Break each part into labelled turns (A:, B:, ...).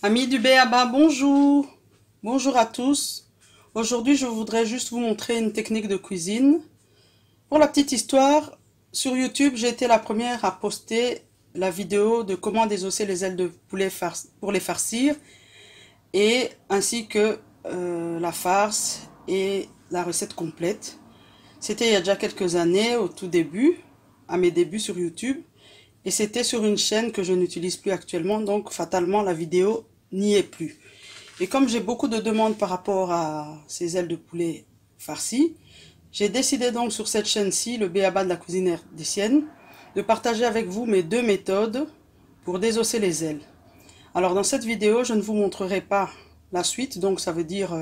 A: Amis du B.A.B.A, bonjour! Bonjour à tous. Aujourd'hui, je voudrais juste vous montrer une technique de cuisine. Pour la petite histoire, sur YouTube, j'ai été la première à poster la vidéo de comment désosser les ailes de poulet pour les farcir, et ainsi que la farce et la recette complète. C'était il y a déjà quelques années, au tout début, à mes débuts sur YouTube. Et c'était sur une chaîne que je n'utilise plus actuellement, donc fatalement la vidéo n'y est plus. Et comme j'ai beaucoup de demandes par rapport à ces ailes de poulet farcies, j'ai décidé donc sur cette chaîne-ci, le B.A.B.A de la cuisine ardésienne, de partager avec vous mes deux méthodes pour désosser les ailes. Alors dans cette vidéo, je ne vous montrerai pas la suite, donc ça veut dire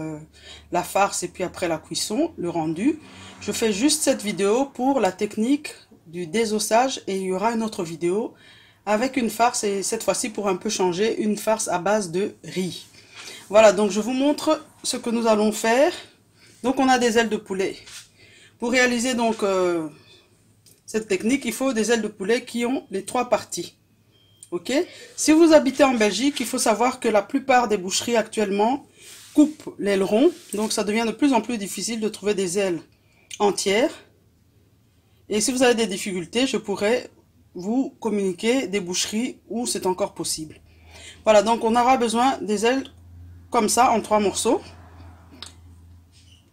A: la farce et puis après la cuisson, le rendu. Je fais juste cette vidéo pour la technique du désossage et il y aura une autre vidéo avec une farce, et cette fois-ci pour un peu changer, une farce à base de riz. Voilà, donc je vous montre ce que nous allons faire. Donc on a des ailes de poulet. Pour réaliser donc cette technique, il faut des ailes de poulet qui ont les trois parties. Ok? Si vous habitez en Belgique, il faut savoir que la plupart des boucheries actuellement coupent l'aileron. Donc ça devient de plus en plus difficile de trouver des ailes entières. Et si vous avez des difficultés, je pourrais vous communiquer des boucheries où c'est encore possible. Voilà, donc on aura besoin des ailes comme ça, en 3 morceaux.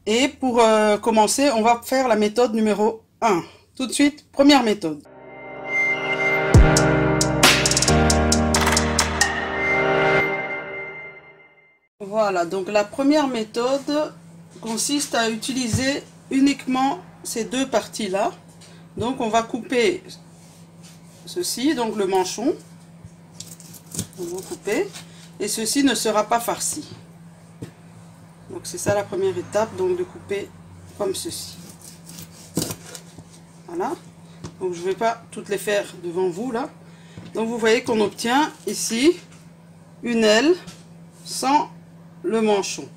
A: Et pour commencer, on va faire la méthode numéro 1. Tout de suite, première méthode. Voilà, donc la première méthode consiste à utiliser uniquement ces deux parties-là. Donc on va couper ceci, donc le manchon. On va couper. Et ceci ne sera pas farci. Donc c'est ça la première étape, donc de couper comme ceci. Voilà. Donc je ne vais pas toutes les faire devant vous là. Donc vous voyez qu'on obtient ici une aile sans le manchon,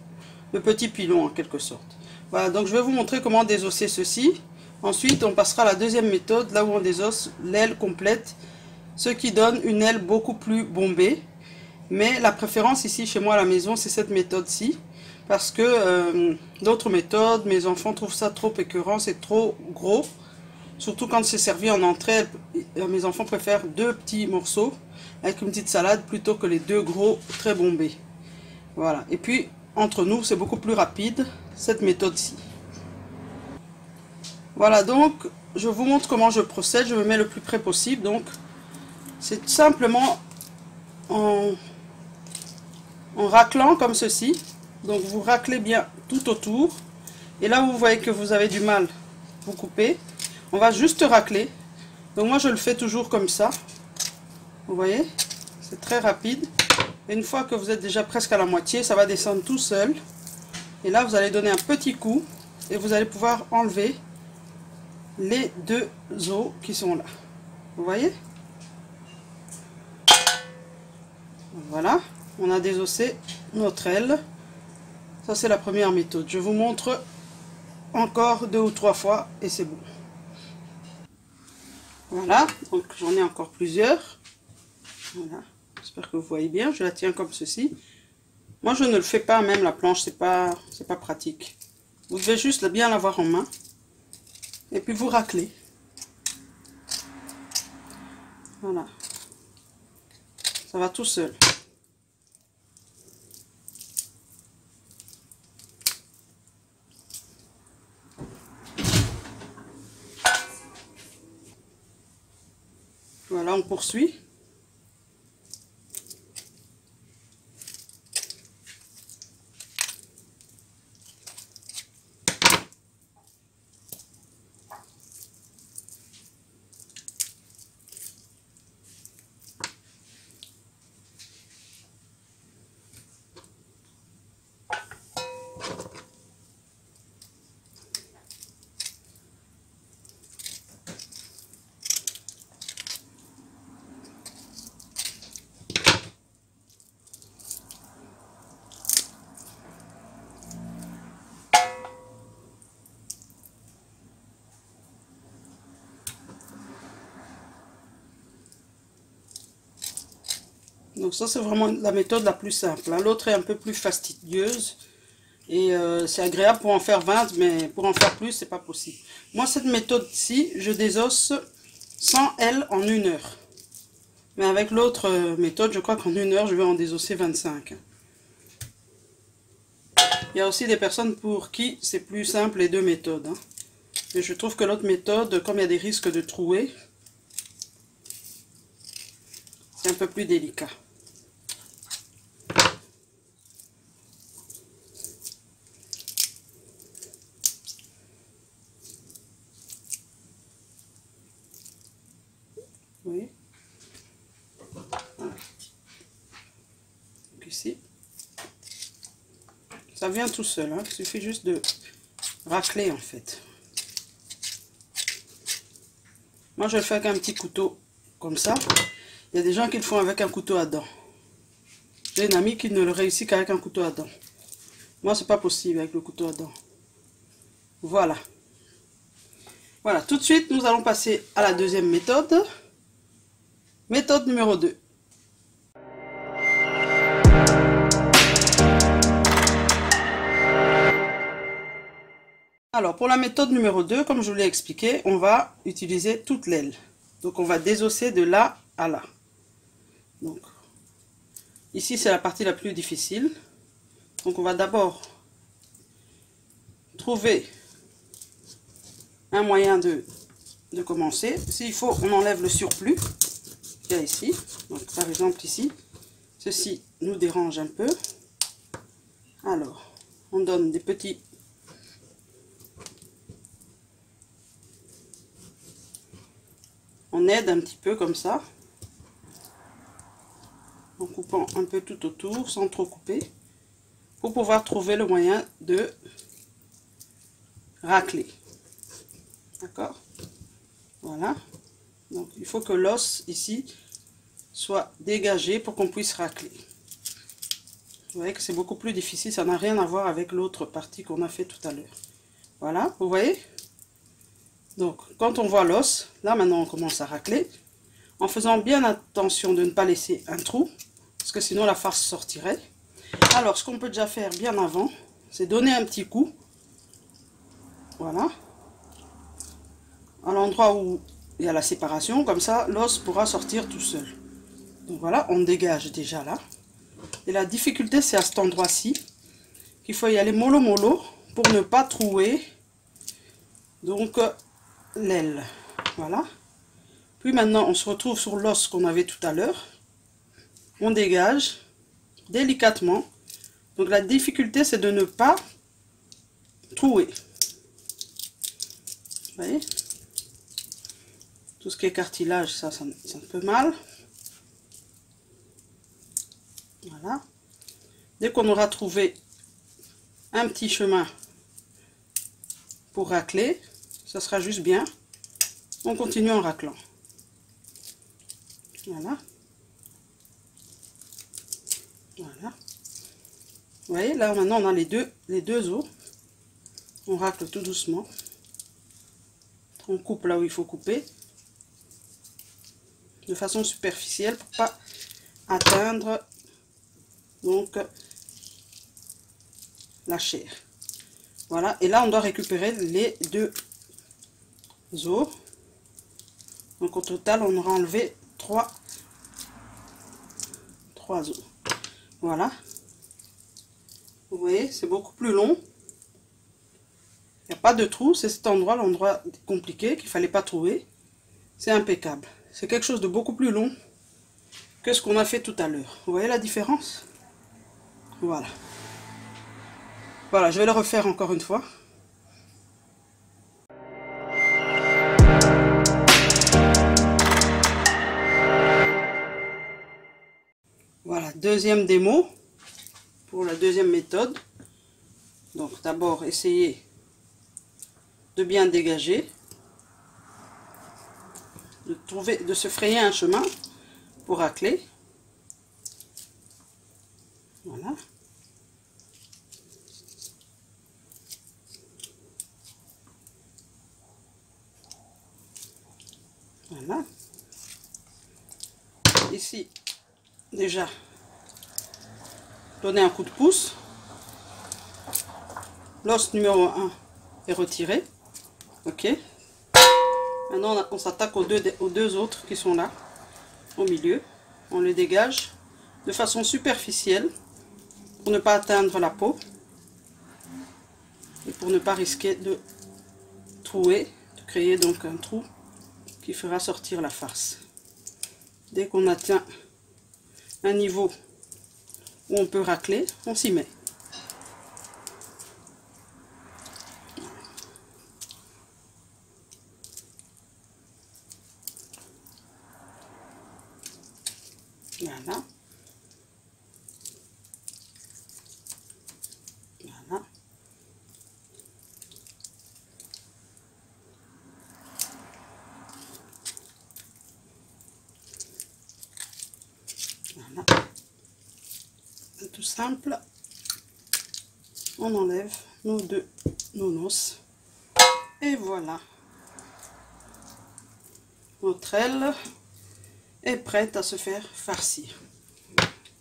A: le petit pilon en quelque sorte. Voilà, donc je vais vous montrer comment désosser ceci. Ensuite on passera à la deuxième méthode, là où on désosse l'aile complète, ce qui donne une aile beaucoup plus bombée. Mais la préférence ici chez moi à la maison, c'est cette méthode-ci. Parce que d'autres méthodes, mes enfants trouvent ça trop écœurant, c'est trop gros. Surtout quand c'est servi en entrée, mes enfants préfèrent deux petits morceaux avec une petite salade plutôt que les deux gros très bombés. Voilà. Et puis, entre nous, c'est beaucoup plus rapide, cette méthode-ci. Voilà, donc, je vous montre comment je procède. Je me mets le plus près possible. Donc, c'est simplement en raclant comme ceci. Donc, vous raclez bien tout autour. Et là où vous voyez que vous avez du mal, vous coupez. On va juste racler. Donc moi je le fais toujours comme ça. Vous voyez, c'est très rapide. Et une fois que vous êtes déjà presque à la moitié, ça va descendre tout seul. Et là vous allez donner un petit coup et vous allez pouvoir enlever les deux os qui sont là. Vous voyez? Voilà, on a désossé notre aile. Ça c'est la première méthode. Je vous montre encore 2 ou 3 fois et c'est bon. Voilà, donc j'en ai encore plusieurs. Voilà, j'espère que vous voyez bien. Je la tiens comme ceci. Moi, je ne le fais pas, même la planche, c'est pas pratique. Vous devez juste bien l'avoir en main. Et puis vous raclez. Voilà. Ça va tout seul. Voilà, on poursuit. Donc ça, c'est vraiment la méthode la plus simple, hein. L'autre est un peu plus fastidieuse. Et c'est agréable pour en faire 20, mais pour en faire plus, c'est pas possible. Moi, cette méthode-ci, je désosse 100 L en 1 heure. Mais avec l'autre méthode, je crois qu'en 1 heure, je vais en désosser 25. Il y a aussi des personnes pour qui c'est plus simple les deux méthodes, hein. Mais je trouve que l'autre méthode, comme il y a des risques de trouer, c'est un peu plus délicat. Oui. Voilà. Donc ici, ça vient tout seul, hein. Il suffit juste de racler en fait. Moi, je le fais avec un petit couteau comme ça. Il y a des gens qui le font avec un couteau à dents. J'ai une amie qui ne le réussit qu'avec un couteau à dents. Moi, c'est pas possible avec le couteau à dents. Voilà. Voilà, tout de suite, nous allons passer à la deuxième méthode. Méthode numéro 2. Alors, pour la méthode numéro 2, comme je vous l'ai expliqué, on va utiliser toute l'aile. Donc, on va désosser de là à là. Donc, ici, c'est la partie la plus difficile. Donc, on va d'abord trouver un moyen de commencer. S'il faut, on enlève le surplus qu'il y a ici. Donc, par exemple, ici, ceci nous dérange un peu. Alors, on donne des petits... On aide un petit peu comme ça, en coupant un peu tout autour, sans trop couper, pour pouvoir trouver le moyen de racler. D'accord? Voilà. Donc, il faut que l'os, ici, soit dégagé pour qu'on puisse racler. Vous voyez que c'est beaucoup plus difficile, ça n'a rien à voir avec l'autre partie qu'on a fait tout à l'heure. Voilà, vous voyez? Donc, quand on voit l'os, là maintenant on commence à racler, en faisant bien attention de ne pas laisser un trou, parce que sinon la farce sortirait. Alors, ce qu'on peut déjà faire bien avant, c'est donner un petit coup, voilà, à l'endroit où il y a la séparation, comme ça l'os pourra sortir tout seul. Donc voilà, on dégage déjà là. Et la difficulté, c'est à cet endroit-ci, qu'il faut y aller mollo mollo pour ne pas trouer donc l'aile. Voilà. Puis maintenant, on se retrouve sur l'os qu'on avait tout à l'heure. On dégage délicatement. Donc la difficulté, c'est de ne pas trouer. Vous voyez? Tout ce qui est cartilage, ça un peu mal. Voilà. Dès qu'on aura trouvé un petit chemin pour racler, ça sera juste bien. On continue en raclant. Voilà. Voilà. Vous voyez, là maintenant on a les deux os. On racle tout doucement. On coupe là où il faut couper. De façon superficielle pour pas atteindre donc la chair. Voilà. Et là on doit récupérer les deux os. Donc au total on aura enlevé 3 os. Voilà. Vous voyez, c'est beaucoup plus long. Il n'y a pas de trou, c'est cet endroit, l'endroit compliqué qu'il ne fallait pas trouver. C'est impeccable. C'est quelque chose de beaucoup plus long que ce qu'on a fait tout à l'heure. Vous voyez la différence? Voilà. Voilà, je vais le refaire encore une fois. Voilà, deuxième démo pour la deuxième méthode. Donc d'abord, essayez de bien dégager, de se frayer un chemin pour racler. Voilà. Voilà. Ici, déjà donner un coup de pouce. L'os numéro 1 est retiré. Ok. Maintenant, on s'attaque aux deux autres qui sont là, au milieu. On les dégage de façon superficielle pour ne pas atteindre la peau et pour ne pas risquer de trouer, de créer donc un trou qui fera sortir la farce. Dès qu'on atteint un niveau où on peut racler, on s'y met. Voilà. Voilà. Voilà. C'est tout simple. On enlève nos deux nonos. Et voilà. Notre aile est prête à se faire farcir.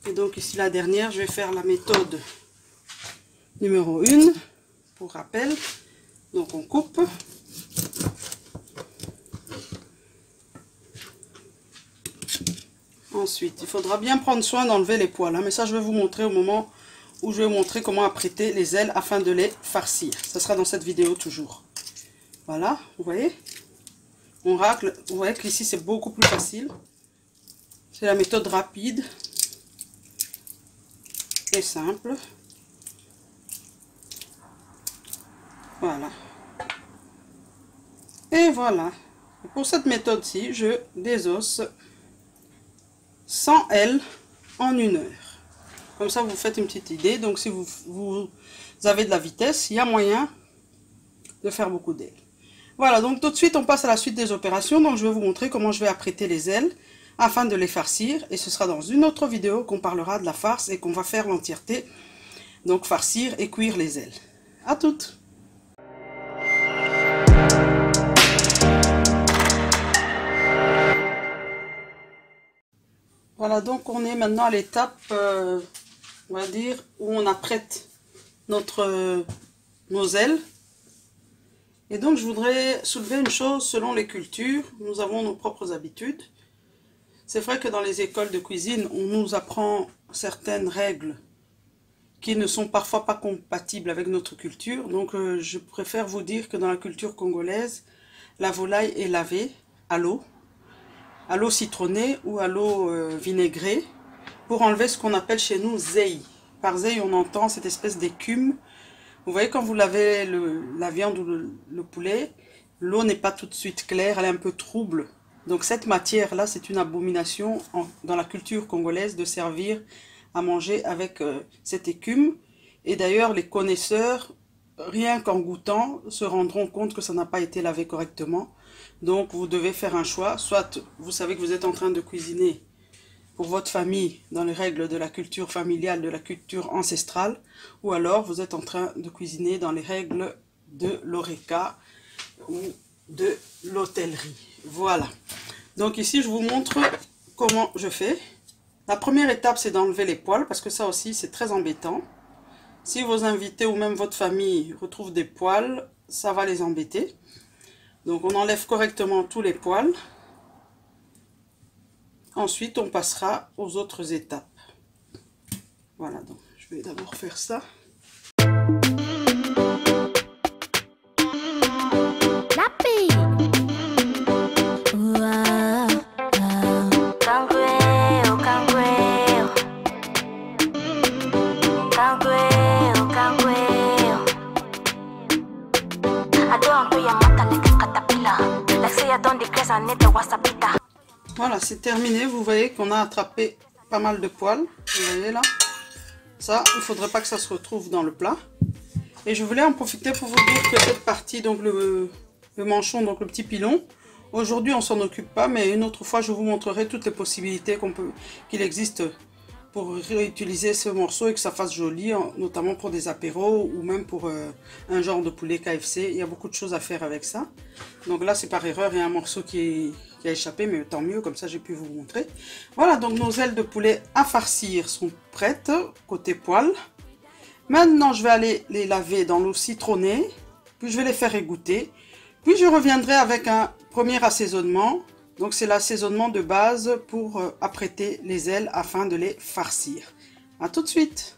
A: Et donc ici la dernière, je vais faire la méthode numéro 1 pour rappel. Donc on coupe. Ensuite, il faudra bien prendre soin d'enlever les poils, hein, mais ça je vais vous montrer au moment où je vais vous montrer comment apprêter les ailes afin de les farcir. Ça sera dans cette vidéo toujours. Voilà, vous voyez, on racle. Vous voyez qu'ici c'est beaucoup plus facile. C'est la méthode rapide et simple. Voilà. Et voilà. Pour cette méthode-ci, je désosse 100 ailes en 1 heure. Comme ça, vous faites une petite idée. Donc, si vous avez de la vitesse, il y a moyen de faire beaucoup d'ailes. Voilà, donc tout de suite, on passe à la suite des opérations. Donc, je vais vous montrer comment je vais apprêter les ailes afin de les farcir. Et ce sera dans une autre vidéo qu'on parlera de la farce et qu'on va faire l'entièreté. Donc, farcir et cuire les ailes. À toutes! Voilà, donc on est maintenant à l'étape, on va dire, où on apprête nos ailes. Et donc je voudrais soulever une chose, selon les cultures, nous avons nos propres habitudes. C'est vrai que dans les écoles de cuisine, on nous apprend certaines règles qui ne sont parfois pas compatibles avec notre culture. Donc je préfère vous dire que dans la culture congolaise, la volaille est lavée à l'eau citronnée ou à l'eau vinaigrée, pour enlever ce qu'on appelle chez nous zeï. Par zeï, on entend cette espèce d'écume. Vous voyez, quand vous lavez la viande ou le poulet, l'eau n'est pas tout de suite claire, elle est un peu trouble. Donc cette matière-là, c'est une abomination dans la culture congolaise de servir à manger avec cette écume. Et d'ailleurs, les connaisseurs, rien qu'en goûtant, se rendront compte que ça n'a pas été lavé correctement. Donc vous devez faire un choix, soit vous savez que vous êtes en train de cuisiner pour votre famille dans les règles de la culture familiale, de la culture ancestrale, ou alors vous êtes en train de cuisiner dans les règles de l'horeca ou de l'hôtellerie. Voilà. Donc ici je vous montre comment je fais. La première étape, c'est d'enlever les poils, parce que ça aussi c'est très embêtant. Si vos invités ou même votre famille retrouvent des poils, ça va les embêter. Donc on enlève correctement tous les poils. Ensuite on passera aux autres étapes. Voilà, donc je vais d'abord faire ça. Voilà, c'est terminé. Vous voyez qu'on a attrapé pas mal de poils. Vous voyez là. Ça, il ne faudrait pas que ça se retrouve dans le plat. Et je voulais en profiter pour vous dire que cette partie, donc le manchon, donc le petit pilon, aujourd'hui on s'en occupe pas, mais une autre fois je vous montrerai toutes les possibilités qu'il existe pour réutiliser ce morceau et que ça fasse joli, notamment pour des apéros ou même pour un genre de poulet KFC. Il y a beaucoup de choses à faire avec ça. Donc là c'est par erreur, il y a un morceau qui qui a échappé, mais tant mieux, comme ça j'ai pu vous montrer. Voilà, donc nos ailes de poulet à farcir sont prêtes, côté poêle. Maintenant, je vais aller les laver dans l'eau citronnée, puis je vais les faire égoutter. Puis je reviendrai avec un premier assaisonnement. Donc c'est l'assaisonnement de base pour apprêter les ailes afin de les farcir. A tout de suite!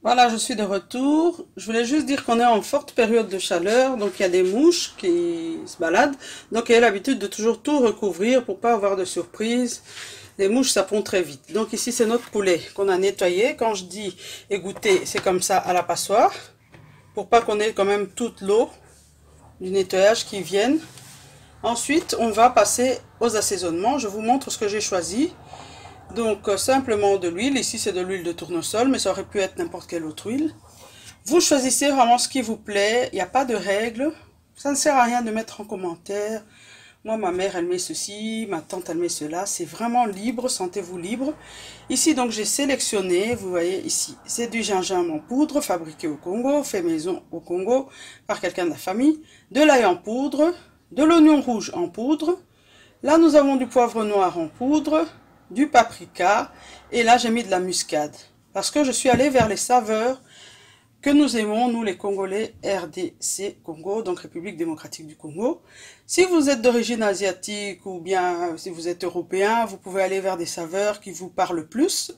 A: Voilà, je suis de retour. Je voulais juste dire qu'on est en forte période de chaleur, donc il y a des mouches qui se baladent. Donc il y a l'habitude de toujours tout recouvrir pour pas avoir de surprise. Les mouches, ça pond très vite. Donc ici, c'est notre poulet qu'on a nettoyé. Quand je dis égoutter, c'est comme ça à la passoire, pour pas qu'on ait quand même toute l'eau du nettoyage qui vienne. Ensuite, on va passer aux assaisonnements. Je vous montre ce que j'ai choisi. Donc simplement de l'huile, ici c'est de l'huile de tournesol, mais ça aurait pu être n'importe quelle autre huile. Vous choisissez vraiment ce qui vous plaît, il n'y a pas de règles, ça ne sert à rien de mettre en commentaire. Moi ma mère elle met ceci, ma tante elle met cela, c'est vraiment libre, sentez-vous libre. Ici donc j'ai sélectionné, vous voyez ici, c'est du gingembre en poudre, fabriqué au Congo, fait maison au Congo par quelqu'un de la famille, de l'ail en poudre, de l'oignon rouge en poudre, là nous avons du poivre noir en poudre, du paprika, et là j'ai mis de la muscade parce que je suis allée vers les saveurs que nous aimons, nous les Congolais, RDC Congo, donc République démocratique du Congo. Si vous êtes d'origine asiatique ou bien si vous êtes européen, vous pouvez aller vers des saveurs qui vous parlent plus.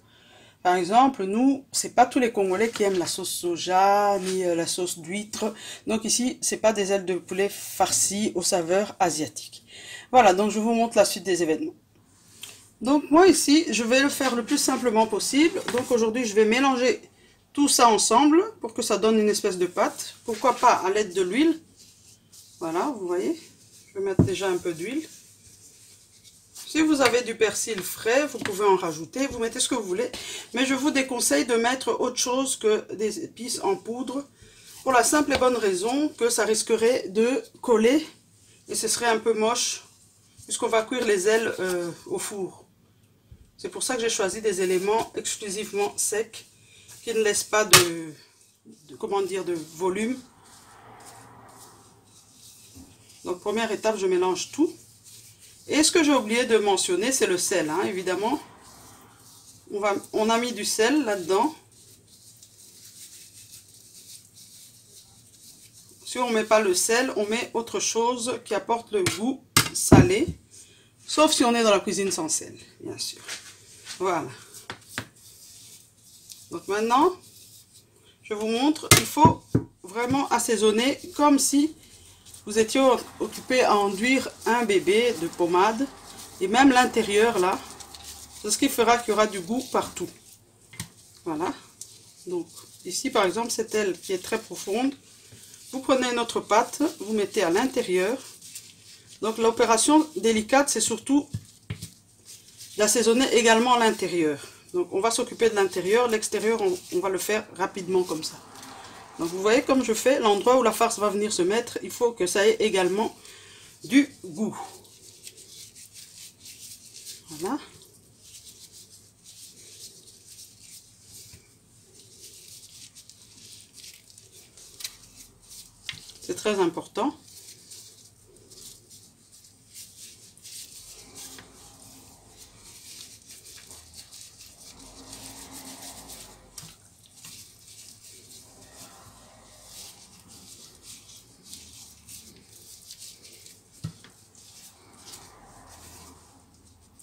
A: Par exemple, nous, c'est pas tous les Congolais qui aiment la sauce soja ni la sauce d'huître, donc ici c'est pas des ailes de poulet farcies aux saveurs asiatiques. Voilà, donc je vous montre la suite des événements. Donc moi ici, je vais le faire le plus simplement possible. Donc aujourd'hui, je vais mélanger tout ça ensemble pour que ça donne une espèce de pâte. Pourquoi pas à l'aide de l'huile. Voilà, vous voyez. Je vais mettre déjà un peu d'huile. Si vous avez du persil frais, vous pouvez en rajouter. Vous mettez ce que vous voulez. Mais je vous déconseille de mettre autre chose que des épices en poudre. Pour la simple et bonne raison que ça risquerait de coller. Et ce serait un peu moche. Puisqu'on va cuire les ailes au four. C'est pour ça que j'ai choisi des éléments exclusivement secs qui ne laissent pas de volume. Donc première étape, je mélange tout. Et ce que j'ai oublié de mentionner, c'est le sel, hein, évidemment. On a mis du sel là-dedans. Si on ne met pas le sel, on met autre chose qui apporte le goût salé. Sauf si on est dans la cuisine sans sel, bien sûr. Voilà. Donc maintenant, je vous montre, il faut vraiment assaisonner comme si vous étiez occupé à enduire un bébé de pommade. Et même l'intérieur là, c'est ce qui fera qu'il y aura du goût partout. Voilà. Donc ici par exemple, cette aile qui est très profonde, vous prenez notre pâte, vous mettez à l'intérieur. Donc l'opération délicate, c'est surtout d'assaisonner également l'intérieur. Donc on va s'occuper de l'intérieur, l'extérieur on va le faire rapidement comme ça. Donc vous voyez comme je fais, l'endroit où la farce va venir se mettre, il faut que ça ait également du goût. Voilà. C'est très important.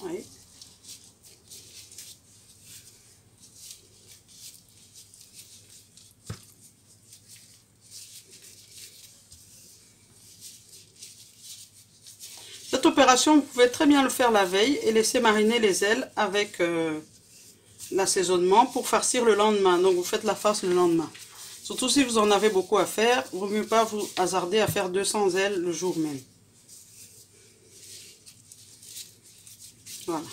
A: Oui. Cette opération, vous pouvez très bien le faire la veille et laisser mariner les ailes avec l'assaisonnement pour farcir le lendemain. Donc vous faites la farce le lendemain. Surtout si vous en avez beaucoup à faire, il vaut mieux pas vous hasarder à faire 200 ailes le jour même. Voilà.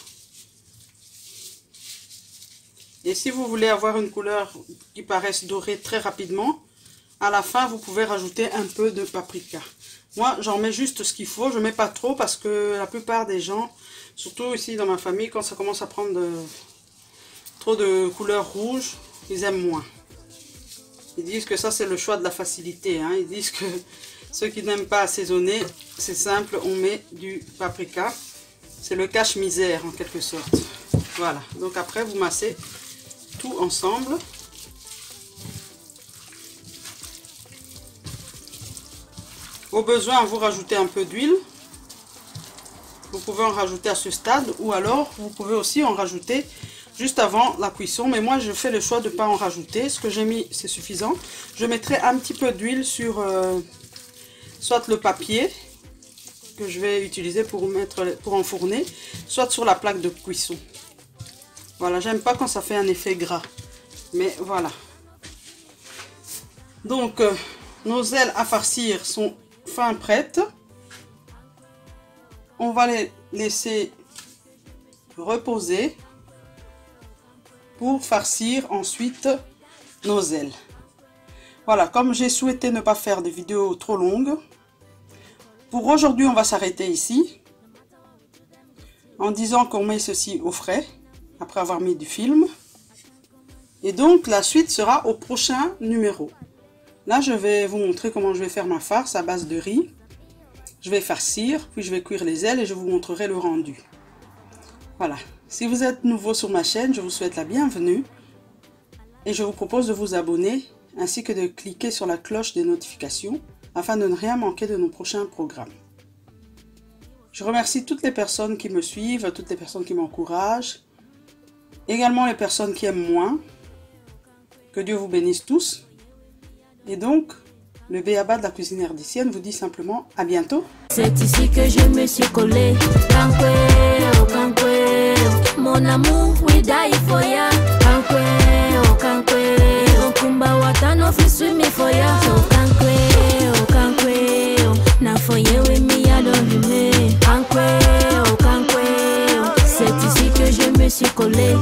A: Et si vous voulez avoir une couleur qui paraisse dorée très rapidement, à la fin vous pouvez rajouter un peu de paprika. Moi j'en mets juste ce qu'il faut, je ne mets pas trop parce que la plupart des gens, surtout ici dans ma famille, quand ça commence à prendre trop de couleur rouge, ils aiment moins. Ils disent que ça c'est le choix de la facilité, hein. Ils disent que ceux qui n'aiment pas assaisonner, c'est simple, on met du paprika. C'est le cache-misère en quelque sorte. Voilà, donc après vous massez tout ensemble. Au besoin, vous rajoutez un peu d'huile. Vous pouvez en rajouter à ce stade ou alors vous pouvez aussi en rajouter juste avant la cuisson. Mais moi, je fais le choix de ne pas en rajouter. Ce que j'ai mis, c'est suffisant. Je mettrai un petit peu d'huile sur soit le papier que je vais utiliser pour enfourner, soit sur la plaque de cuisson. Voilà, j'aime pas quand ça fait un effet gras. Mais voilà. Donc, nos ailes à farcir sont fin prêtes. On va les laisser reposer pour farcir ensuite nos ailes. Voilà, comme j'ai souhaité ne pas faire de vidéos trop longues, pour aujourd'hui on va s'arrêter ici en disant qu'on met ceci au frais après avoir mis du film. Et donc la suite sera au prochain numéro. Là, je vais vous montrer comment je vais faire ma farce à base de riz. Je vais farcir, puis je vais cuire les ailes et je vous montrerai le rendu. Voilà. Si vous êtes nouveau sur ma chaîne, je vous souhaite la bienvenue. Et je vous propose de vous abonner, ainsi que de cliquer sur la cloche des notifications, afin de ne rien manquer de nos prochains programmes. Je remercie toutes les personnes qui me suivent, toutes les personnes qui m'encouragent. Également les personnes qui aiment moins. Que Dieu vous bénisse tous. Et donc, le B.A.B.A de la cuisine ardésienne vous dit simplement à bientôt.
B: C'est ici que je me suis collé. Kankweo, kankweo, mon amour, we die for ya. Kankweo, kankweo, kumba watano fisumi for ya. So kankweo, kankweo, na for you with me I love you me. Kankweo, kankweo, c'est ici que je me suis collé.